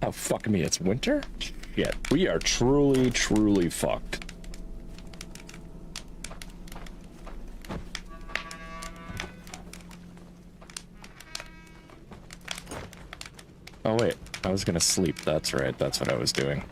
Oh, fuck me, it's winter? Shit, we are truly, truly fucked. Oh, wait, I was gonna sleep. That's right, that's what I was doing.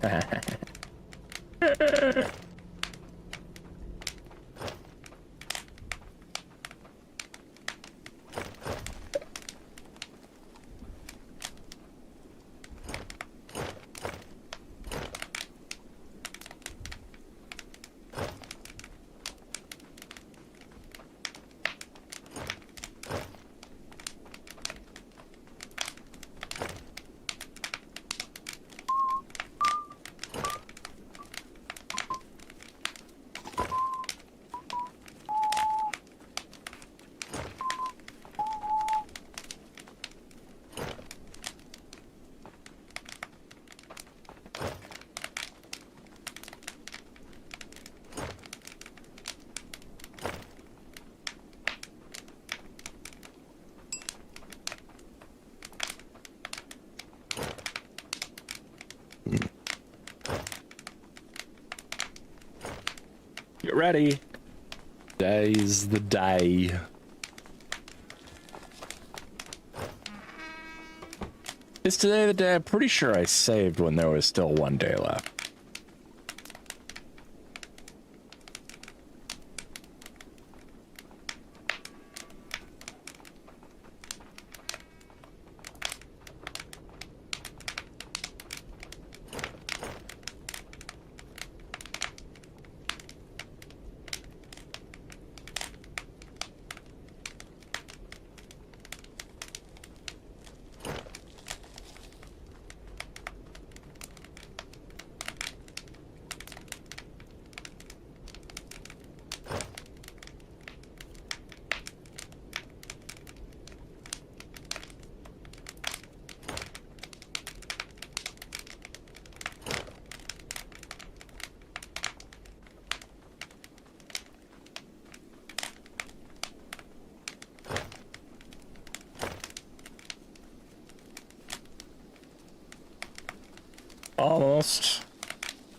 Get ready. Today's the day. Is today the day? I'm pretty sure I saved when there was still one day left.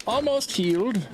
Almost healed.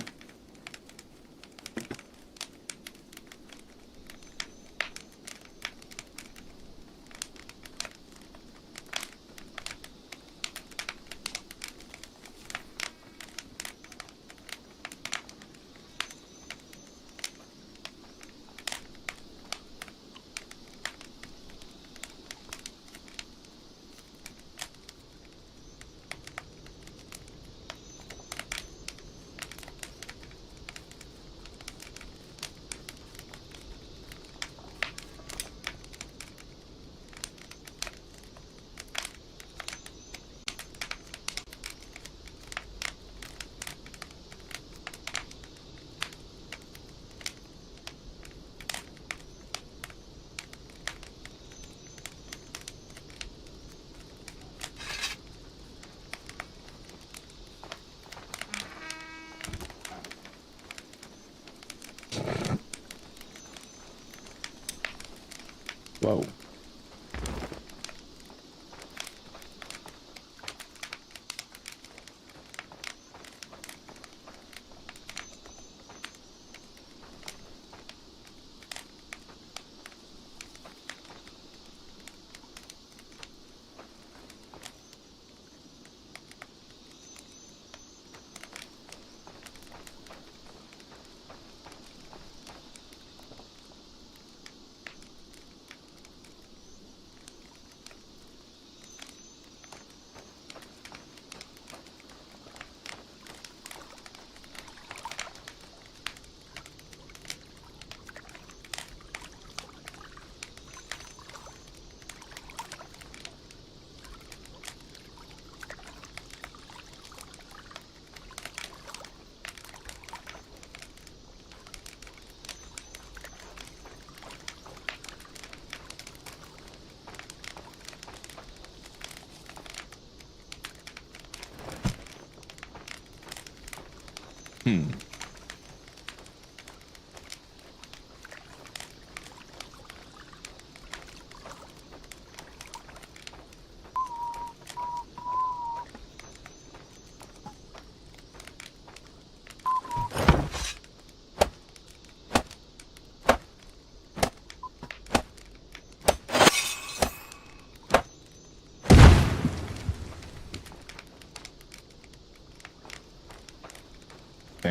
Whoa.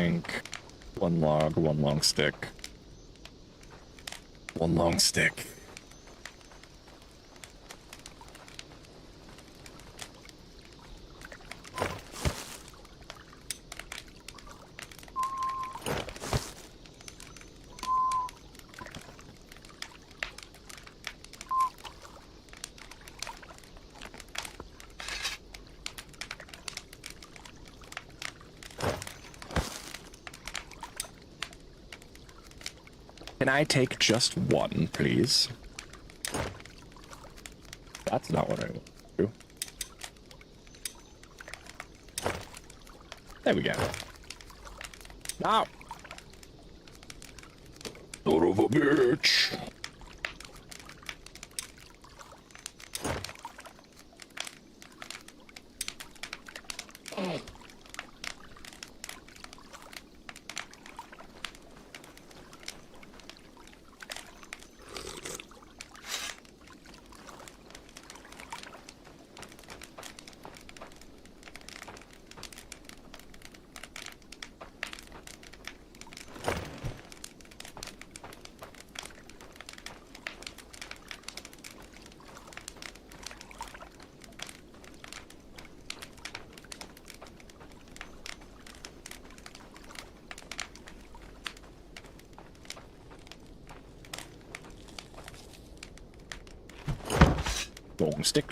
think. One log, one long stick. One long stick. Can I take just one, please? That's not what I want to do. There we go. Now. Son of a bitch.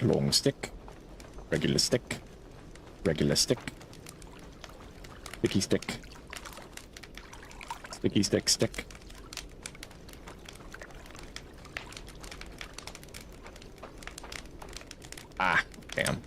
Long stick, regular stick, regular stick, sticky stick, sticky stick, stick. Ah, damn.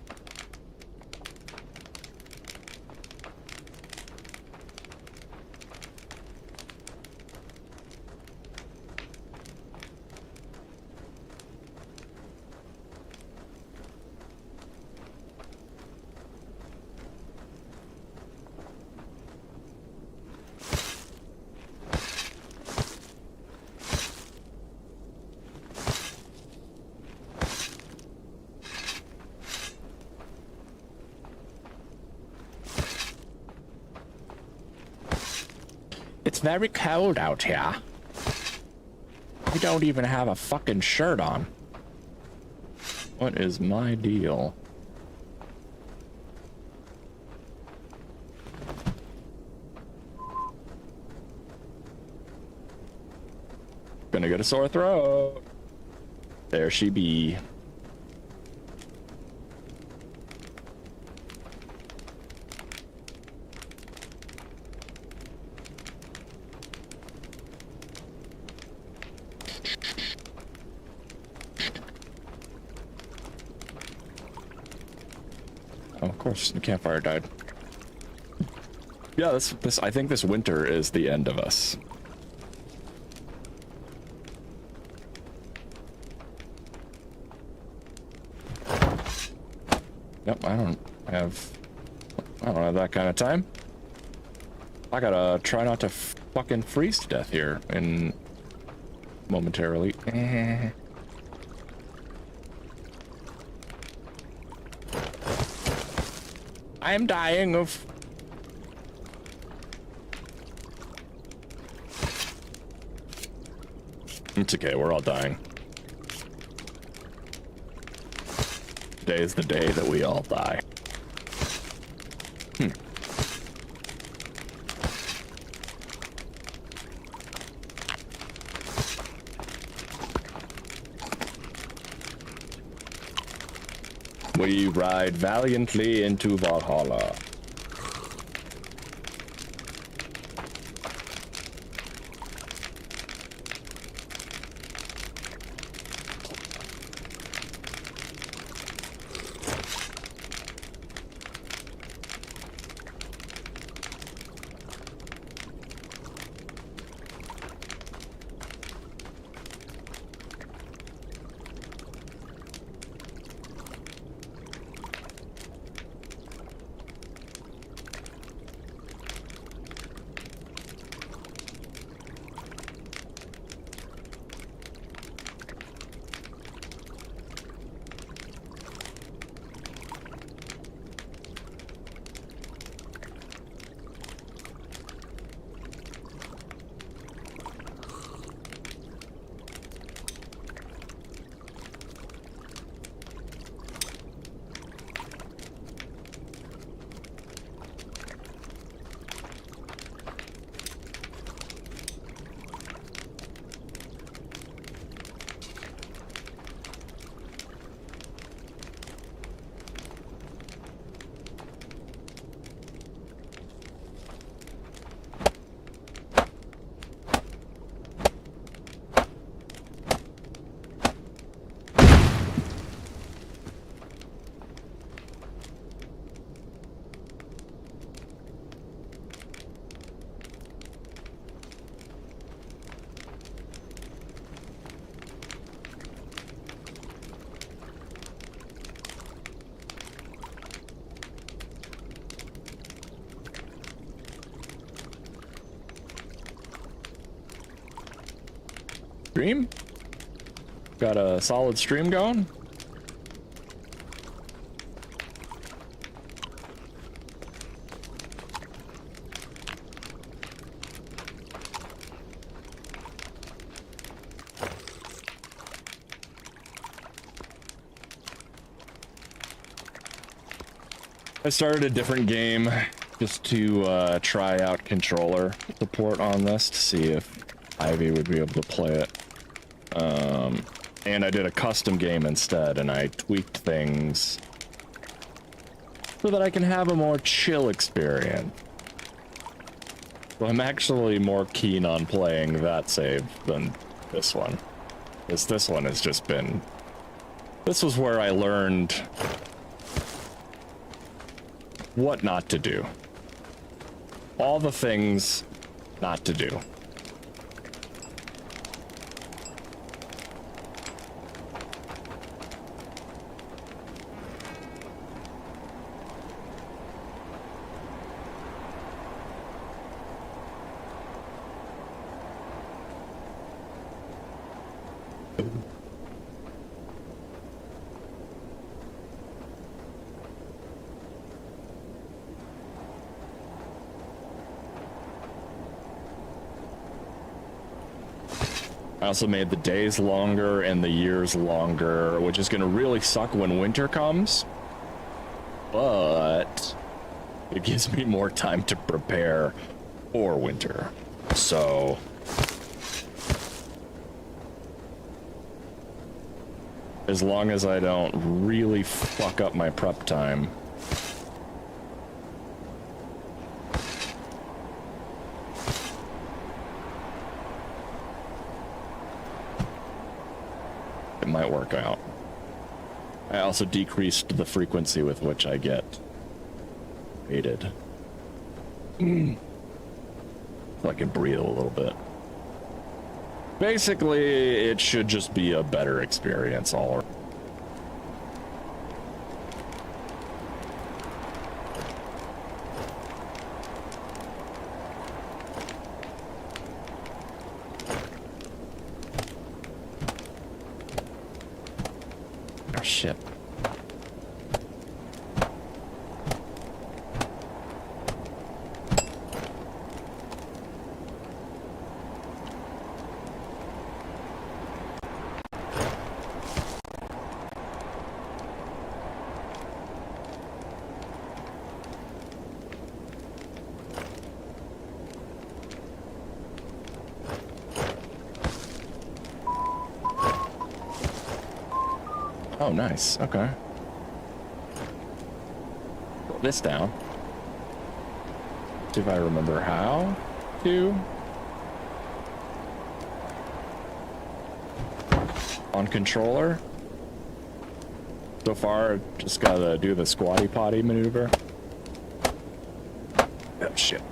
It's very cold out here. I don't even have a fucking shirt on. What is my deal? Gonna get a sore throat. There she be. Oh, of course, the campfire died. Yeah, this I think this winter is the end of us. Yep, I don't have that kind of time. I gotta try not to fucking freeze to death here in momentarily. I am dying of... It's okay, we're all dying. Today is the day that we all die. We ride valiantly into Valhalla. Stream? Got a solid stream going? I started a different game just to try out controller support on this to see if Ivy would be able to play it. And I did a custom game instead, and I tweaked things so that I can have a more chill experience. So I'm actually more keen on playing that save than this one. Because this one has just been... This was where I learned what not to do. All the things not to do. I also made the days longer and the years longer, which is going to really suck when winter comes. But it gives me more time to prepare for winter. So as long as I don't really fuck up my prep time. It might work out. I also decreased the frequency with which I get aided. So I can breathe a little bit. Basically, it should just be a better experience all around. Oh, shit. Oh, nice. Okay. Put this down. See if I remember how to. On controller. So far, just gotta do the squatty potty maneuver. Oh, shit.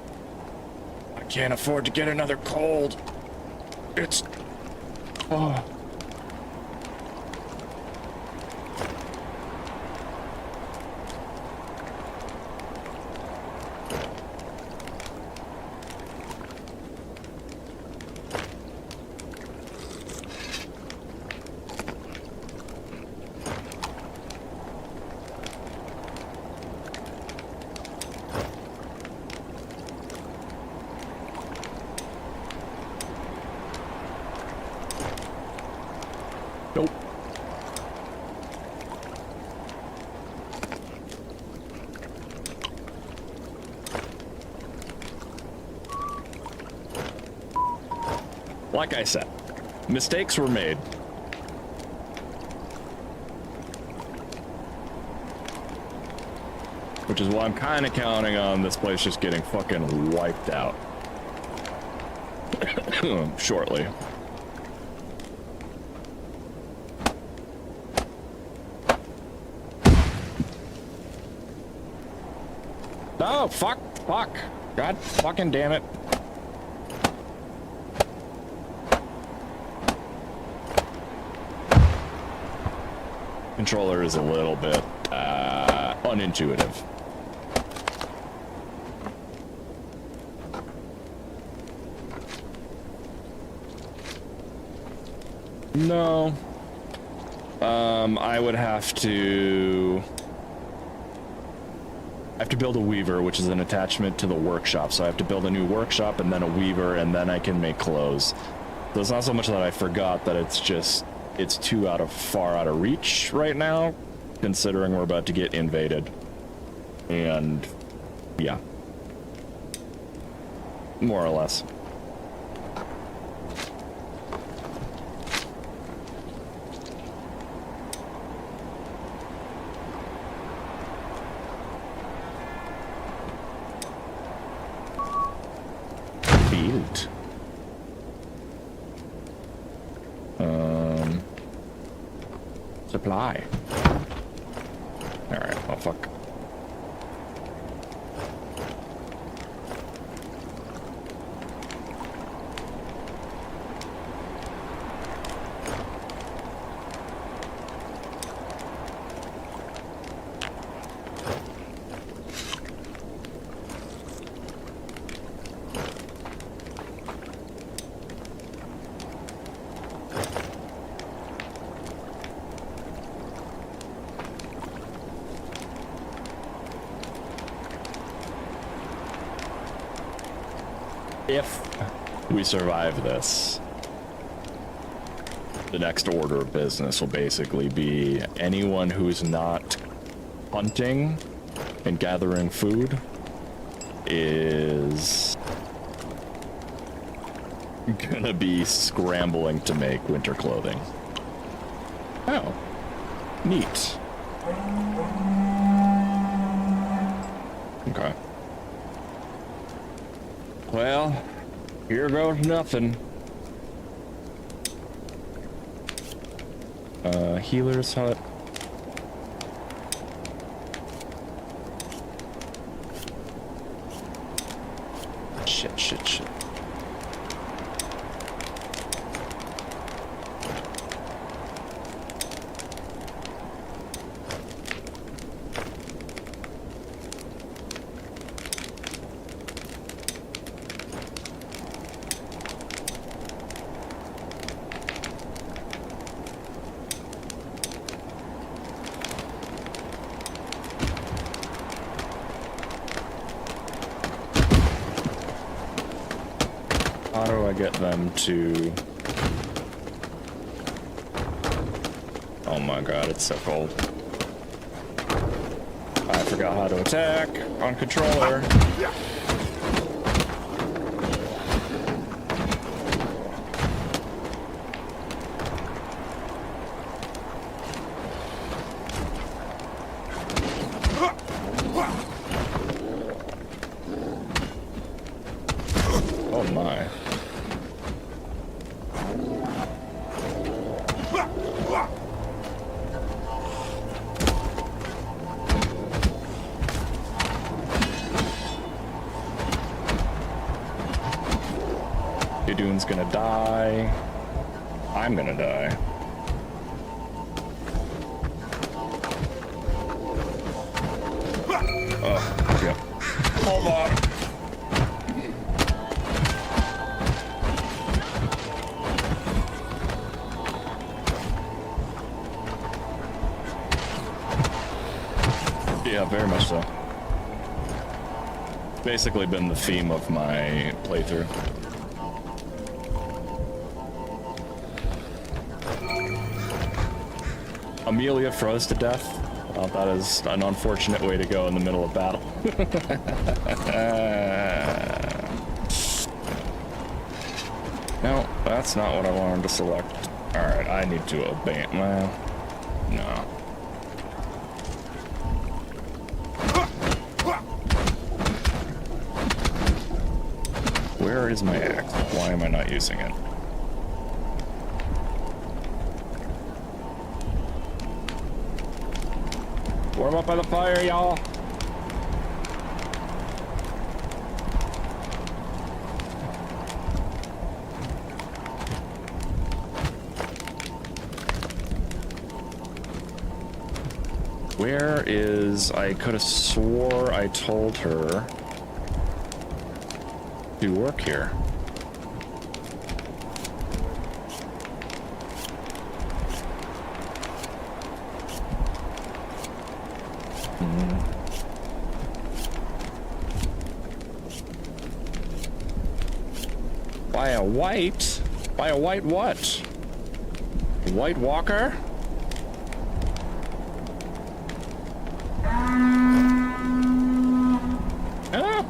I can't afford to get another cold. It's... Oh... Nope. Like I said, mistakes were made. Which is why I'm kind of counting on this place just getting fucking wiped out shortly. Oh, fuck. God fucking damn it. Controller is a little bit unintuitive. No. I would have to... I have to build a weaver, which is an attachment to the workshop. So I have to build a new workshop and then a weaver, and then I can make clothes. So it's not so much that I forgot that it's just, it's too far out of reach right now, considering we're about to get invaded. And yeah, more or less. Field. Supply. All right. Oh fuck. If we survive this, the next order of business will basically be anyone who's not hunting and gathering food is gonna be scrambling to make winter clothing. Oh, neat. Okay. Well, here goes nothing. Healer's hut. Shit. How do I get them to... Oh my god, it's so cold. I forgot how to attack on controller. Oh my. Dude's gonna die. I'm gonna die. Oh, yep. Hold on. Yeah, very much so. It's basically been the theme of my playthrough. Amelia froze to death. Well, that is an unfortunate way to go in the middle of battle. No, that's not what I wanted to select. Alright, I need to abandon. Well, no. Where is my axe? Why am I not using it? Warm up by the fire, y'all. Where is... I could have swore I told her to work here. By a white? By a white what? White Walker? Oh,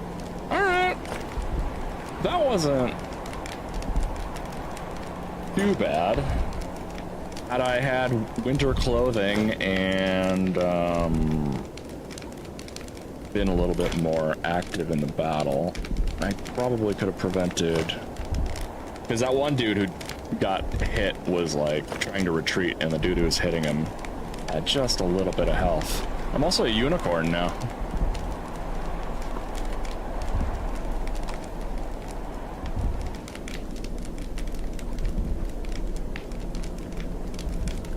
alright. That wasn't too bad. Had I had winter clothing and been a little bit more active in the battle, I probably could have prevented. Because that one dude who got hit was like trying to retreat, and the dude who was hitting him had just a little bit of health. I'm also a unicorn now.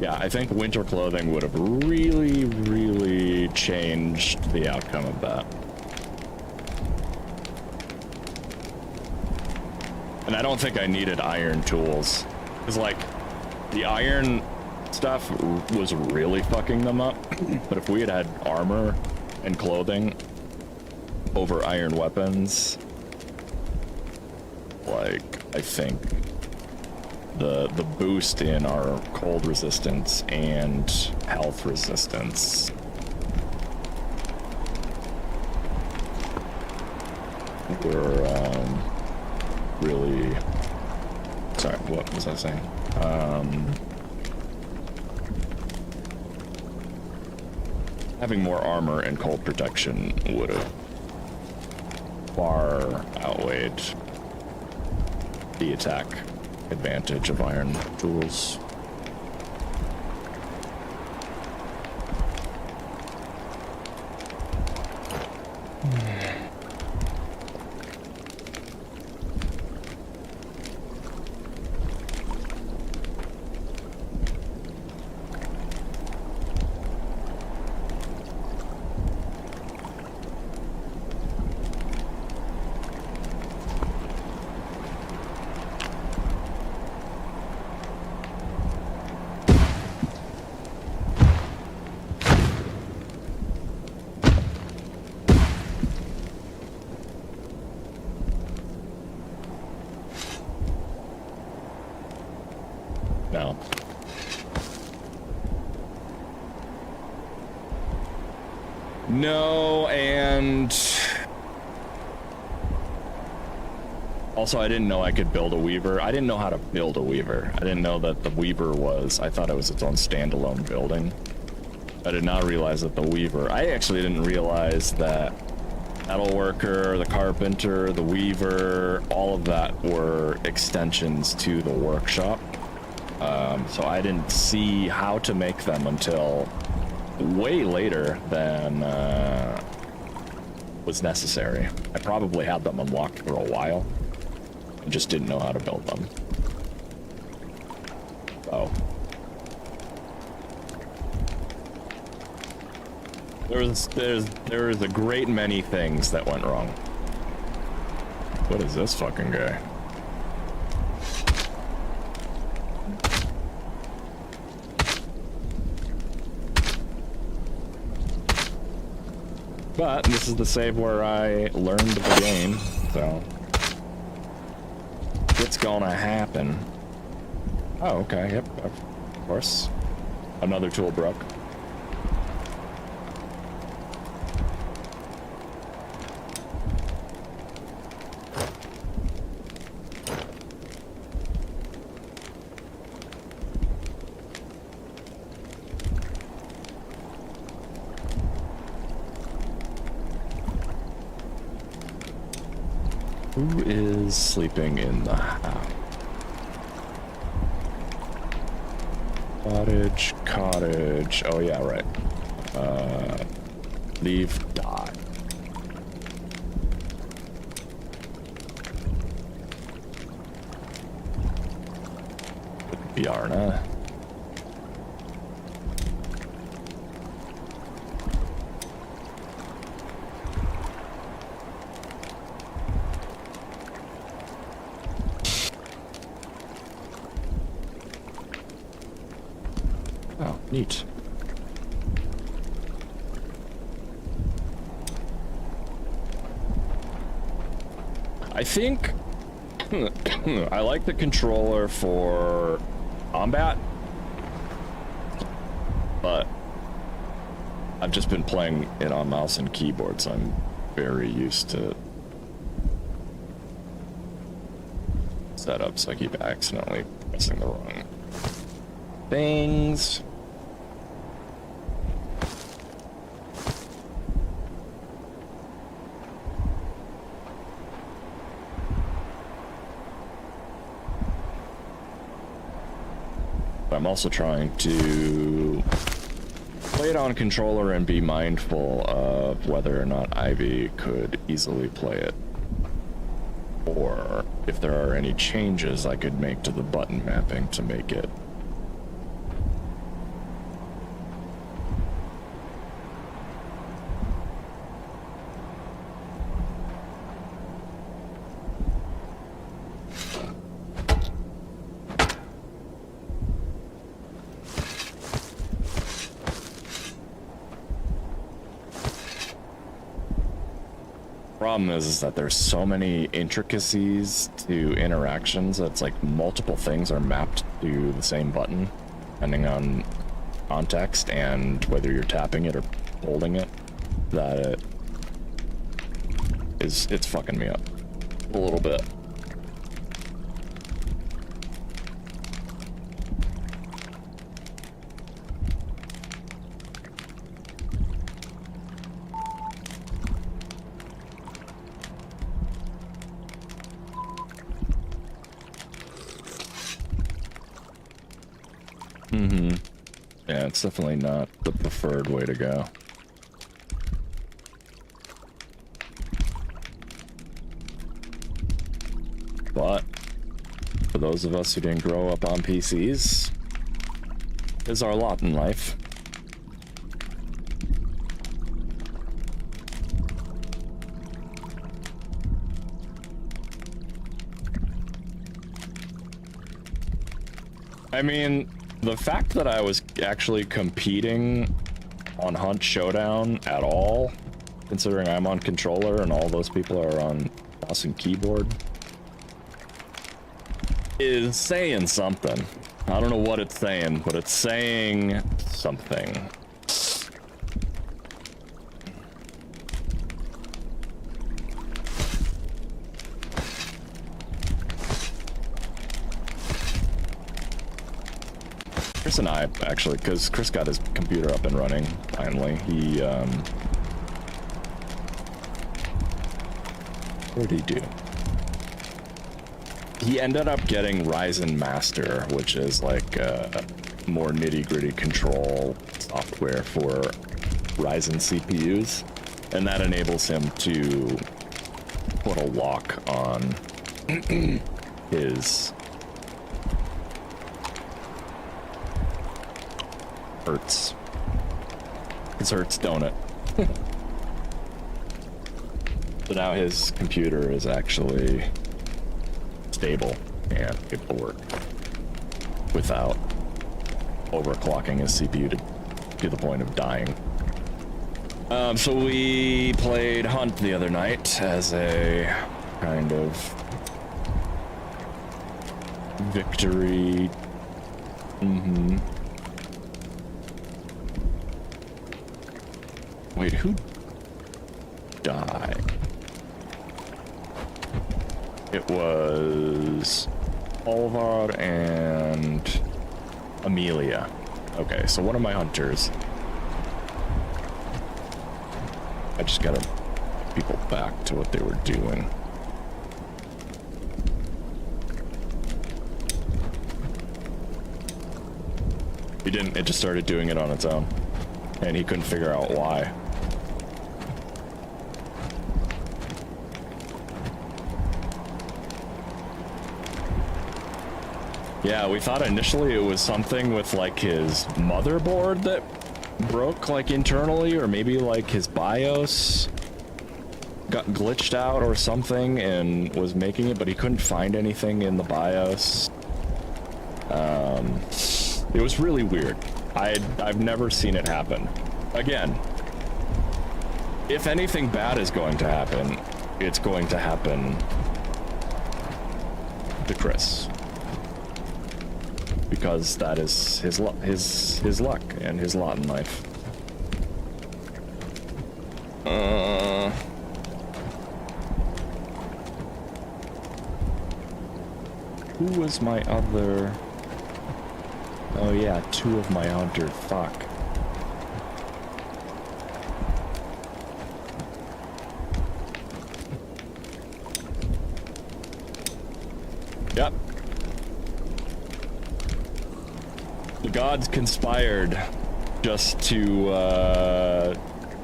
Yeah, I think winter clothing would have really, really changed the outcome of that. And I don't think I needed iron tools. Because, like, the iron stuff was really fucking them up. But if we had had armor and clothing over iron weapons, like, I think the boost in our cold resistance and health resistance were really, sorry, what was I saying? Having more armor and cold protection would have far outweighed the attack advantage of iron tools. No. No, and also I didn't know I could build a weaver. I didn't know how to build a weaver. I didn't know that the weaver was, I thought it was its own standalone building. I did not realize that the weaver, I actually didn't realize that metal worker, the carpenter, the weaver, all of that were extensions to the workshop. So I didn't see how to make them until way later than was necessary. I probably had them unlocked for a while and just didn't know how to build them. So there was a great many things that went wrong. What is this fucking guy? But this is the save where I learned the game, so it's gonna happen. Oh, okay, yep, of course. Another tool broke. Who is sleeping in the house? Cottage, cottage. Oh yeah, right. Leave, die. Bjarna. Oh, neat. I think I like the controller for combat, but I've just been playing it on mouse and keyboard, so I'm very used to setup, so I keep accidentally pressing the wrong things. I'm also trying to play it on controller and be mindful of whether or not Ivy could easily play it, or if there are any changes I could make to the button mapping to make it problem is that there's so many intricacies to interactions that's like multiple things are mapped to the same button depending on context and whether you're tapping it or holding it, that it's fucking me up a little bit. Yeah, it's definitely not the preferred way to go. But for those of us who didn't grow up on PCs, is our lot in life. I mean, the fact that I was actually competing on Hunt Showdown at all, considering I'm on controller and all those people are on mouse and keyboard, is saying something. I don't know what it's saying, but it's saying something. Chris and I, actually, because Chris got his computer up and running, finally. What did he do? He ended up getting Ryzen Master, which is like more nitty-gritty control software for Ryzen CPUs, and that enables him to put a lock on his Hurts. His Hurts donut. So now his computer is actually stable and able to work without overclocking his CPU to the point of dying. So we played Hunt the other night as a kind of victory. Wait, who died? It was Olvard and Amelia. Okay, so one of my hunters. I just gotta get people back to what they were doing. He didn't, it just started doing it on its own. And he couldn't figure out why. Yeah, we thought initially it was something with like his motherboard that broke like internally, or maybe like his BIOS got glitched out or something and was making it, but he couldn't find anything in the BIOS. It was really weird. I've never seen it happen. Again, if anything bad is going to happen, it's going to happen to Chris. Because that is his luck and his lot in life. Who was my other... Oh yeah, 2 of my hunter. Fuck. Yep. The gods conspired just to,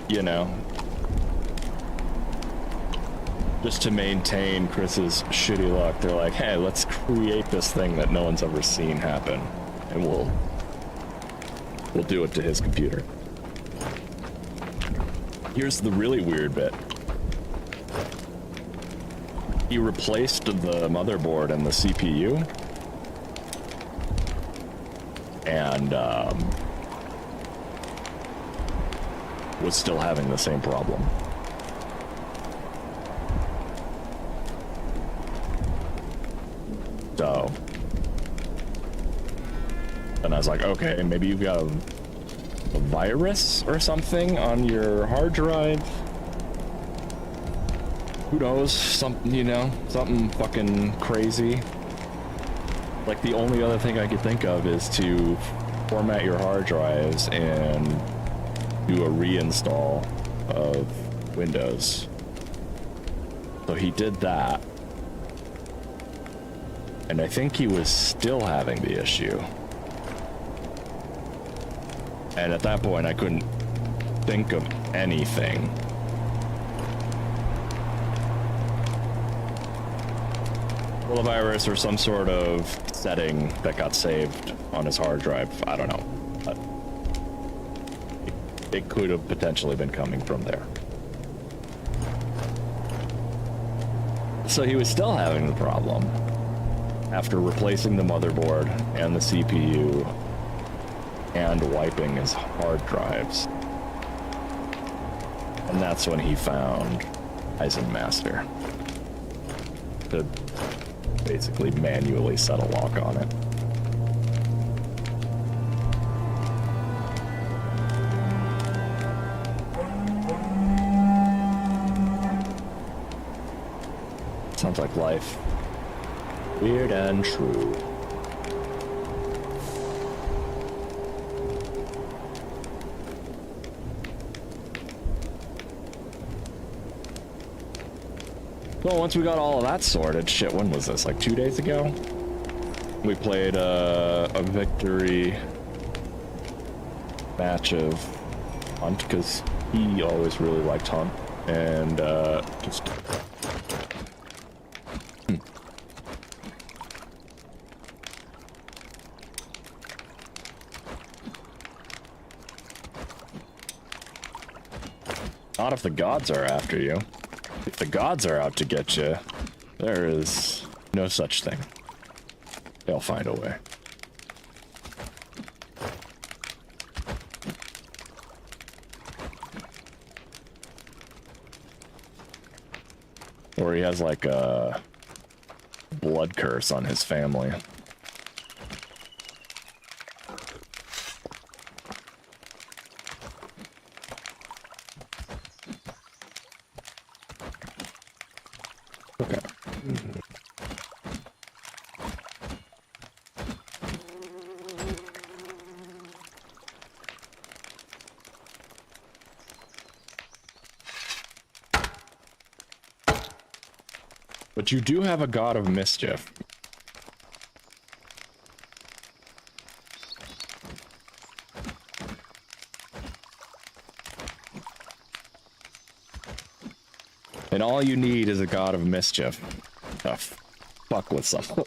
you know, just to maintain Chris's shitty luck. They're like, hey, let's create this thing that no one's ever seen happen, and we'll do it to his computer. Here's the really weird bit. He replaced the motherboard and the CPU, and was still having the same problem. So, and I was like, okay, maybe you've got a virus or something on your hard drive. Who knows? Something, you know, something fucking crazy. Like, the only other thing I could think of is to format your hard drives and do a reinstall of Windows. So he did that. And I think he was still having the issue. And at that point, I couldn't think of anything. Well, a virus or some sort of setting that got saved on his hard drive. I don't know. But it could have potentially been coming from there. So he was still having the problem after replacing the motherboard and the CPU and wiping his hard drives. And that's when he found Eisenmaster to basically manually set a lock on it. Sounds like life. Weird and true. Well, once we got all of that sorted, shit, when was this? Like 2 days ago? We played a victory match of Hunt, because he always really liked Hunt, and just... Not if the gods are after you. If the gods are out to get you, there is no such thing. They'll find a way. Or he has like a blood curse on his family. Okay. But you do have a god of mischief. And all you need is a god of mischief to fuck with someone.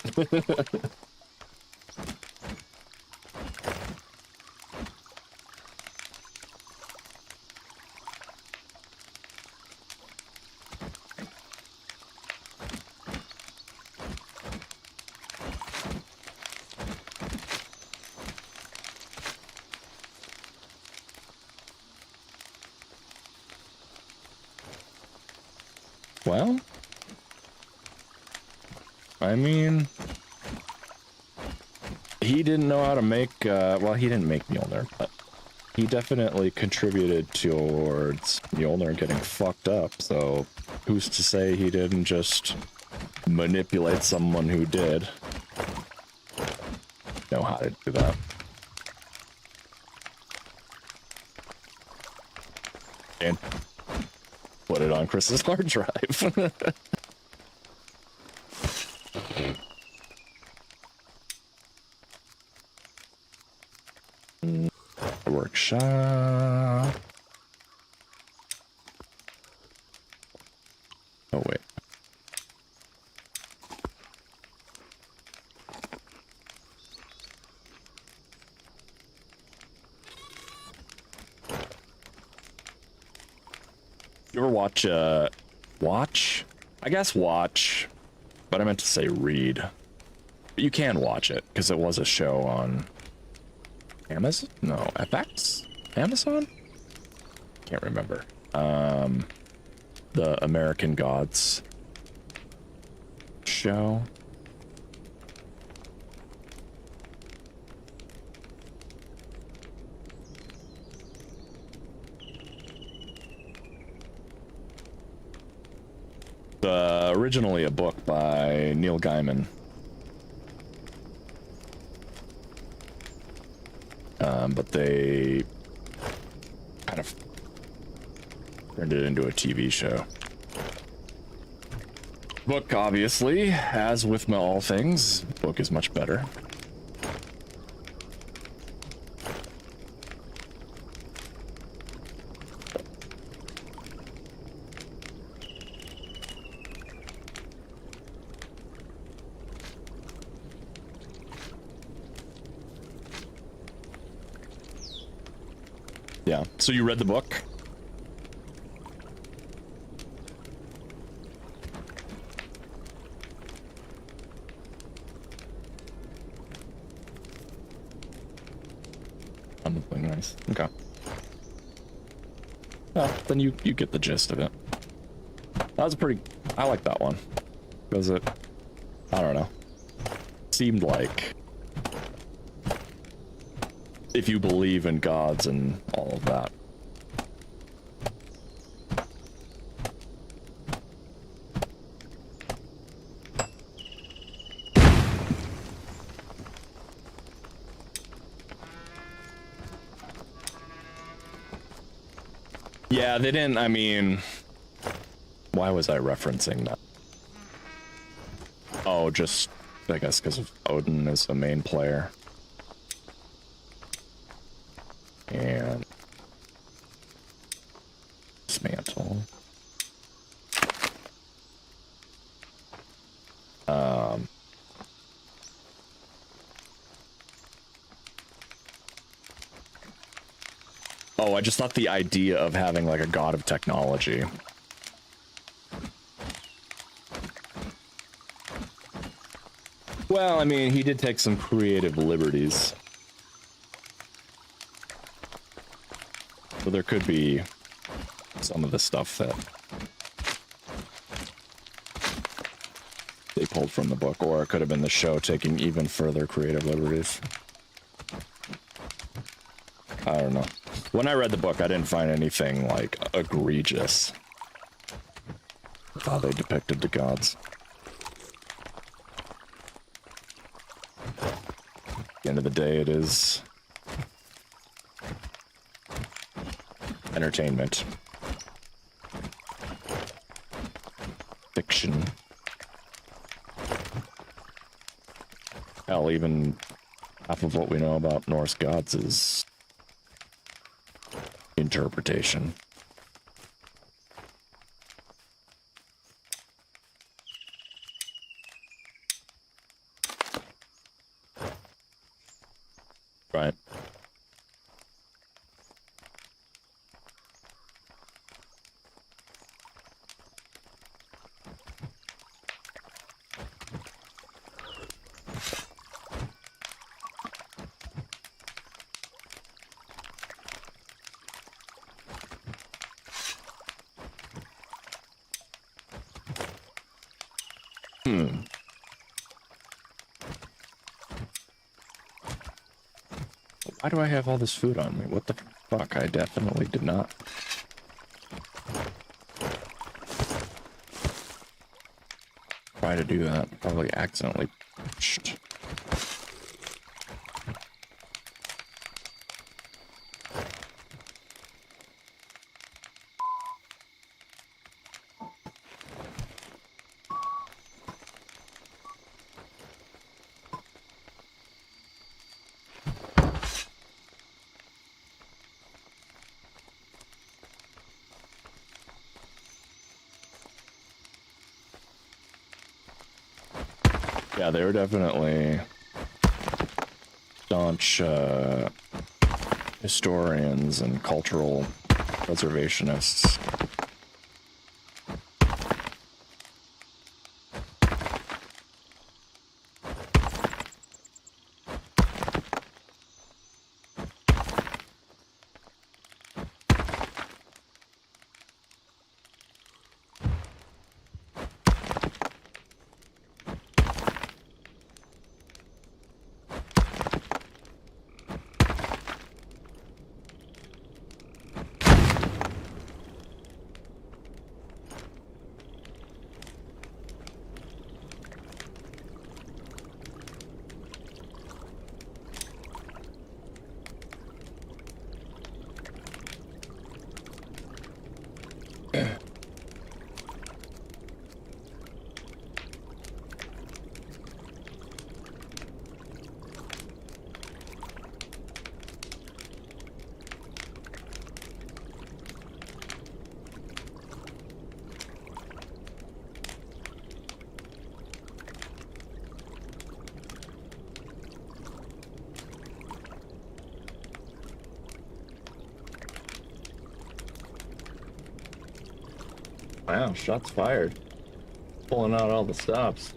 Well, I mean, he didn't know how to make, well, he didn't make Mjolnir, but he definitely contributed towards Mjolnir getting fucked up, so who's to say he didn't just manipulate someone who did know how to do that. And put it on Chris's hard drive. Workshop. Oh, wait. You ever watch, watch? I guess watch, but I meant to say read. But you can watch it, because it was a show on Amazon? No, FX? Amazon? Can't remember. The American Gods show. Originally a book by Neil Gaiman. But they kind of turned it into a TV show. Book, obviously, as with all things, book is much better. Yeah, so you read the book? Something nice. Okay. Well, then you get the gist of it. That was pretty... I like that one. Because it... I don't know. Seemed like... if you believe in gods and all of that. Yeah, they didn't, I mean... Why was I referencing that? Oh, just, I guess because of Odin as a main player. And... dismantle. Oh, I just thought the idea of having like a god of technology. Well, I mean, he did take some creative liberties. So there could be some of the stuff that they pulled from the book, or it could have been the show taking even further creative liberties. I don't know. When I read the book, I didn't find anything, like, egregious with how they depicted the gods. At the end of the day, it is entertainment. Fiction. Hell, even half of what we know about Norse gods is interpretation. Right. Why do I have all this food on me? What the fuck? I definitely did not. Try to do that. Probably accidentally pushed. Yeah, they were definitely staunch historians and cultural preservationists. Wow, shots fired. Pulling out all the stops.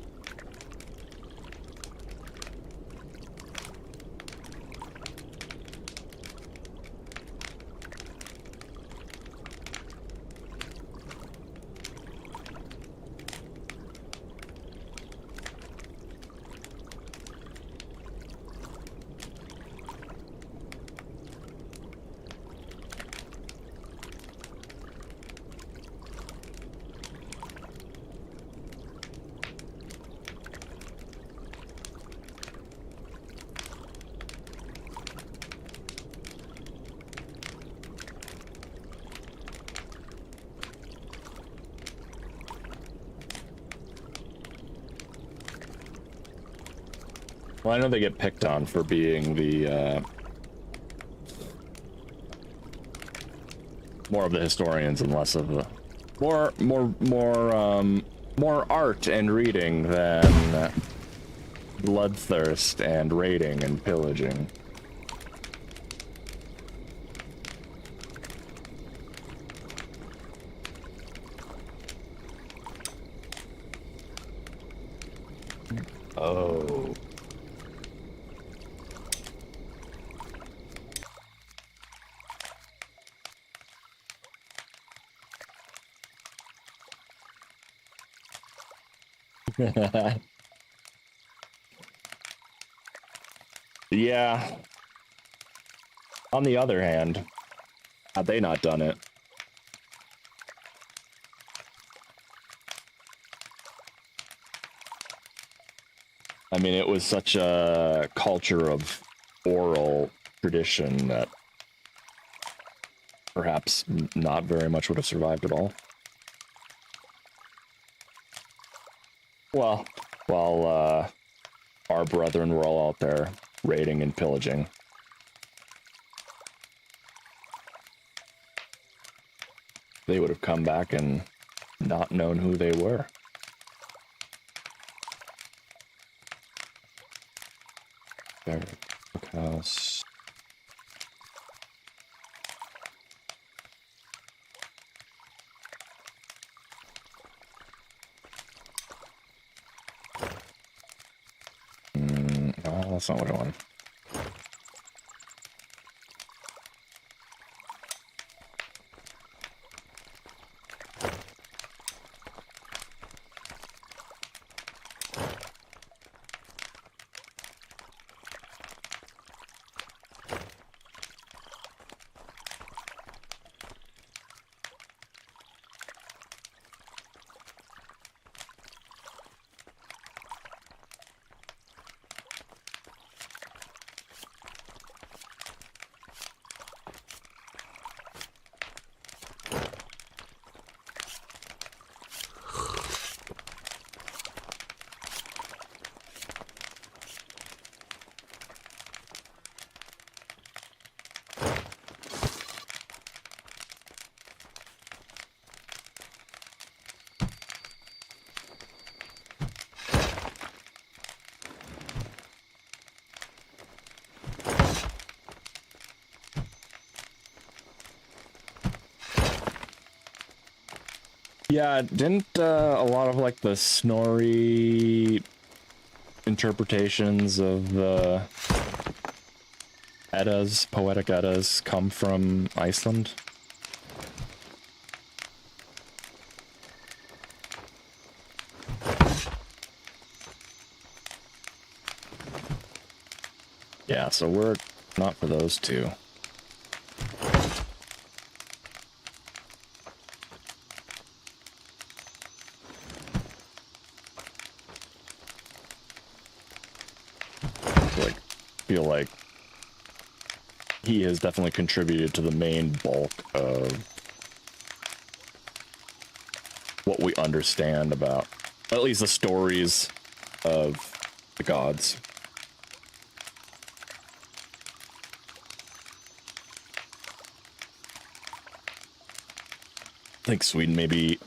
Well, I know they get picked on for being the more of the historians and less of the more art and reading than bloodthirst and raiding and pillaging. Oh. Yeah. On the other hand, had they not done it, I mean, it was such a culture of oral tradition that perhaps not very much would have survived at all. Well, while our brethren were all out there raiding and pillaging. They would have come back and not known who they were. Cookhouse. No, that's not what I want. Yeah, didn't a lot of like the Snorri interpretations of the Eddas, poetic Eddas, come from Iceland? Yeah, so we're not for those two. Like, feel like he has definitely contributed to the main bulk of what we understand about, at least the stories of the gods. I think Sweden maybe...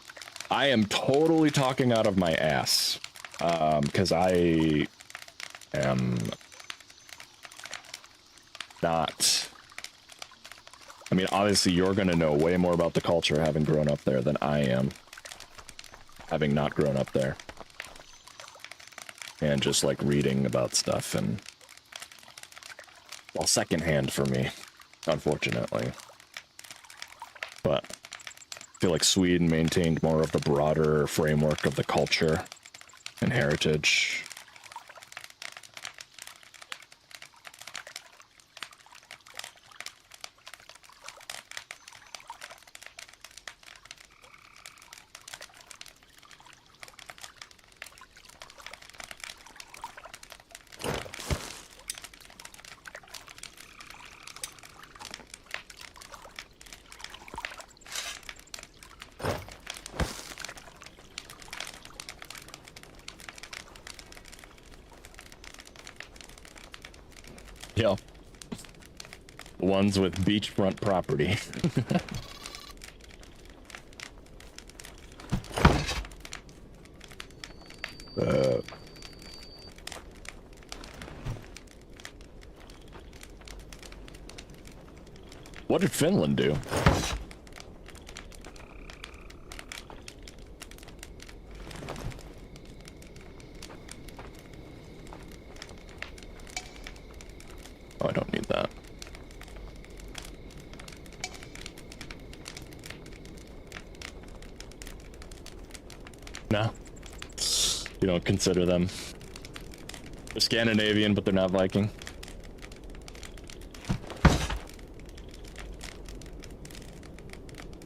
I am totally talking out of my ass, because I am not... I mean, obviously you're going to know way more about the culture having grown up there than I am, having not grown up there. And just, like, reading about stuff, and... well, secondhand for me, unfortunately. But I feel like Sweden maintained more of the broader framework of the culture and heritage. Yeah. Ones with beachfront property. What did Finland do? Oh, I don't need that. No. You don't consider them. They're Scandinavian, but they're not Viking.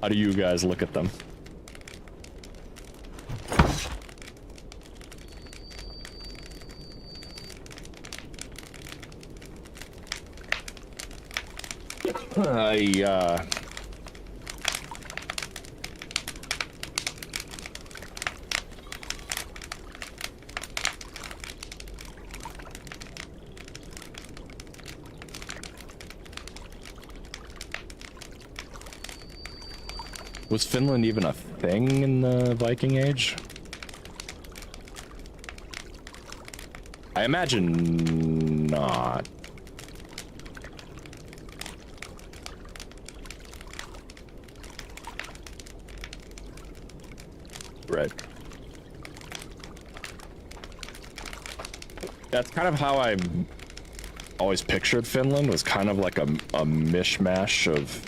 How do you guys look at them? Was Finland even a thing in the Viking Age? I imagine not. Right. That's kind of how I always pictured Finland, was kind of like a mishmash of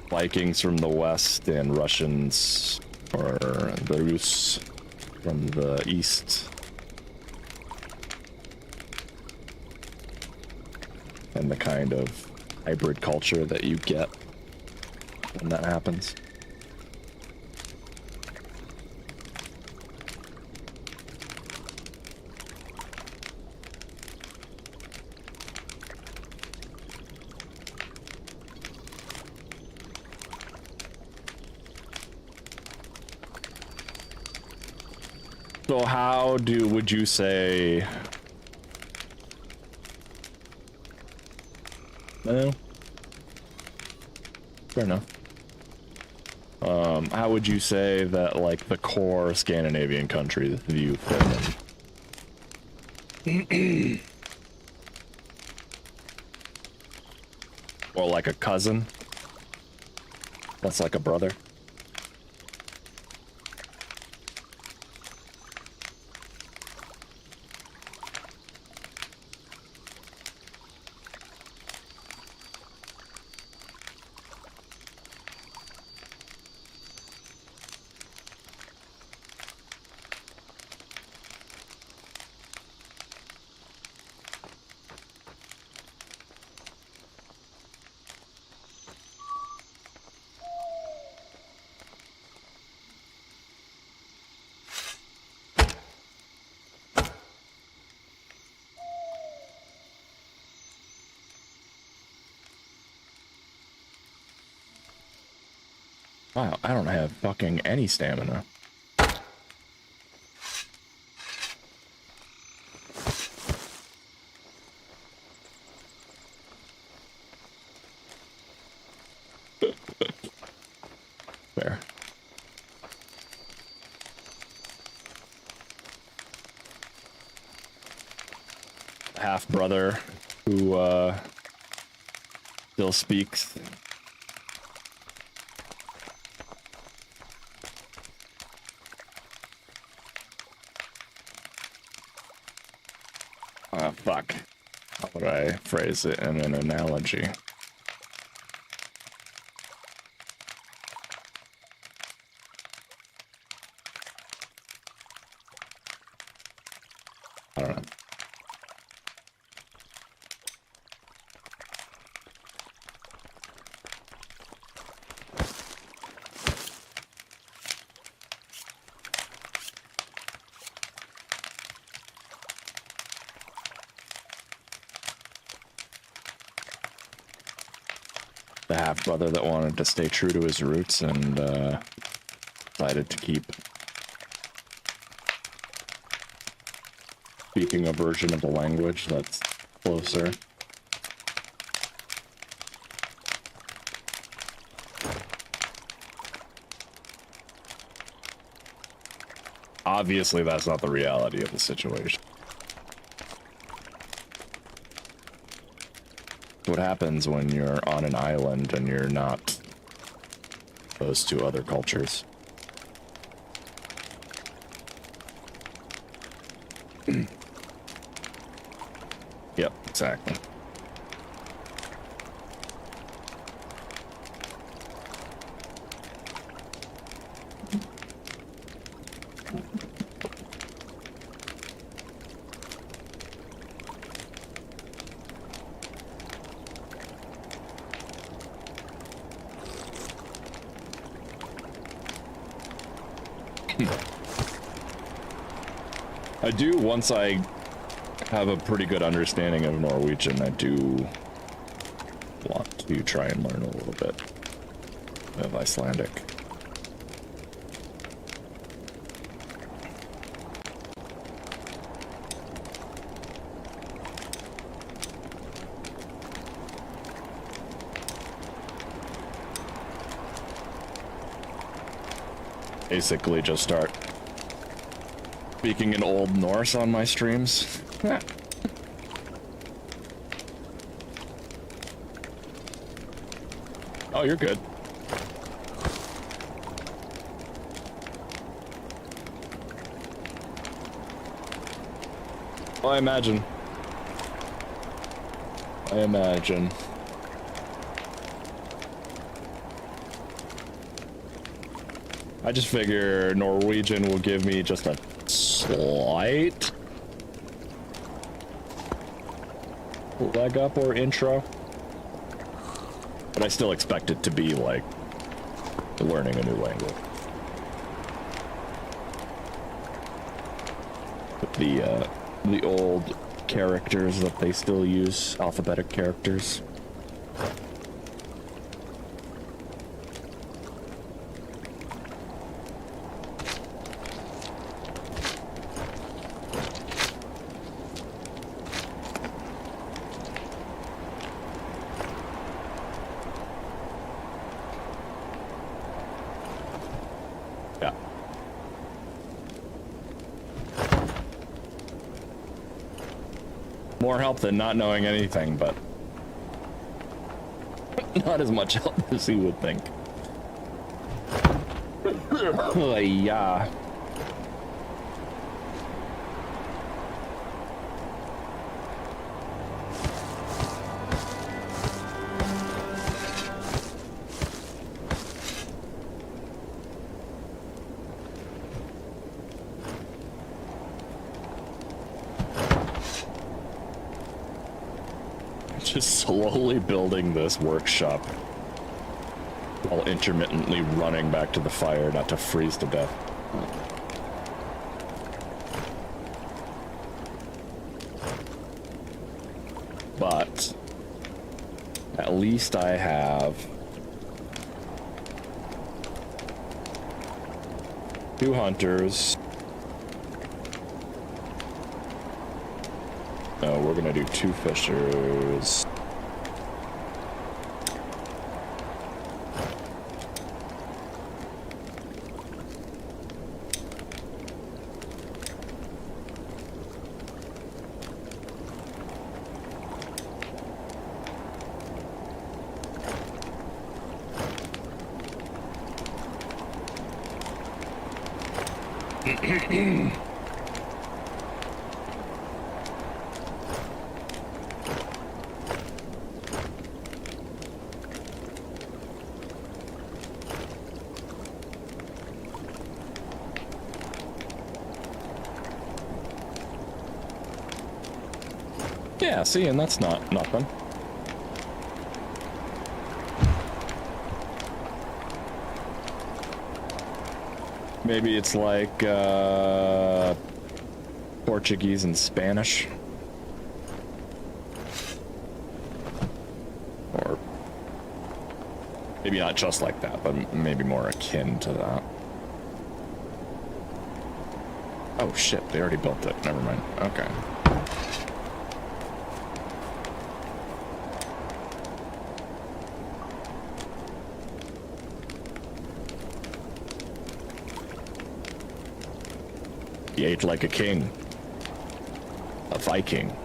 Vikings from the west and Russians or the Rus from the east. And the kind of hybrid culture that you get when that happens. So how would you say... Well, fair enough. How would you say that, like, the core Scandinavian countries view Finland? Or like a cousin? That's like a brother? Wow, I don't have fucking any stamina. There. Half brother who still speaks. Fuck. How would I phrase it in an analogy? I don't know. The half-brother that wanted to stay true to his roots and decided to keep speaking a version of the language that's closer. Obviously, that's not the reality of the situation. What happens when you're on an island and you're not exposed to other cultures? Yep, exactly. I do, once I have a pretty good understanding of Norwegian, I do want to try and learn a little bit of Icelandic. Basically just start speaking in Old Norse on my streams. Oh, you're good. Well, I imagine. I just figure Norwegian will give me just a slight leg up or intro. But I still expect it to be like learning a new language. The old characters that they still use, alphabetic characters. More help than not knowing anything, but not as much help as you would think. Yeah. Just slowly building this workshop while intermittently running back to the fire not to freeze to death. But at least I have 2 hunters. No, we're gonna do 2 fishers. Yeah, see, and that's not nothing. Maybe it's like Portuguese and Spanish. Or maybe not just like that, but maybe more akin to that. Oh shit, they already built it. Never mind. Okay. He ate like a king. A Viking.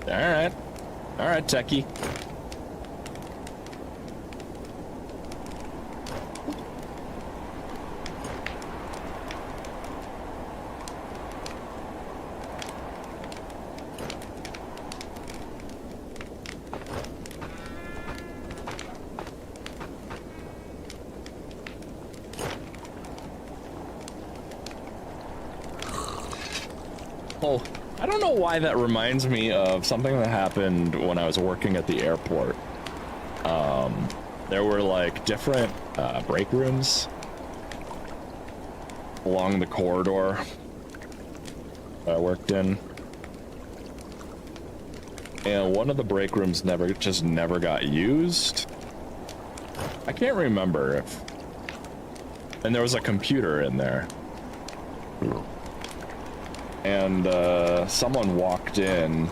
Alright. Alright, techie. Oh, I don't know why that reminds me of something that happened when I was working at the airport. There were like different break rooms along the corridor I worked in. And one of the break rooms never got used. I can't remember if... And there was a computer in there. And someone walked in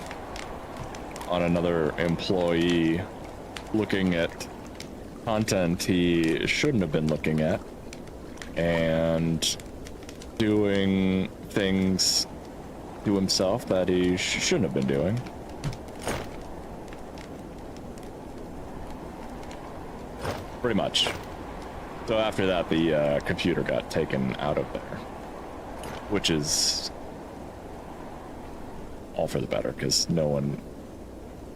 on another employee looking at content he shouldn't have been looking at and doing things to himself that he shouldn't have been doing. Pretty much. So after that, the computer got taken out of there, which is all for the better, because no one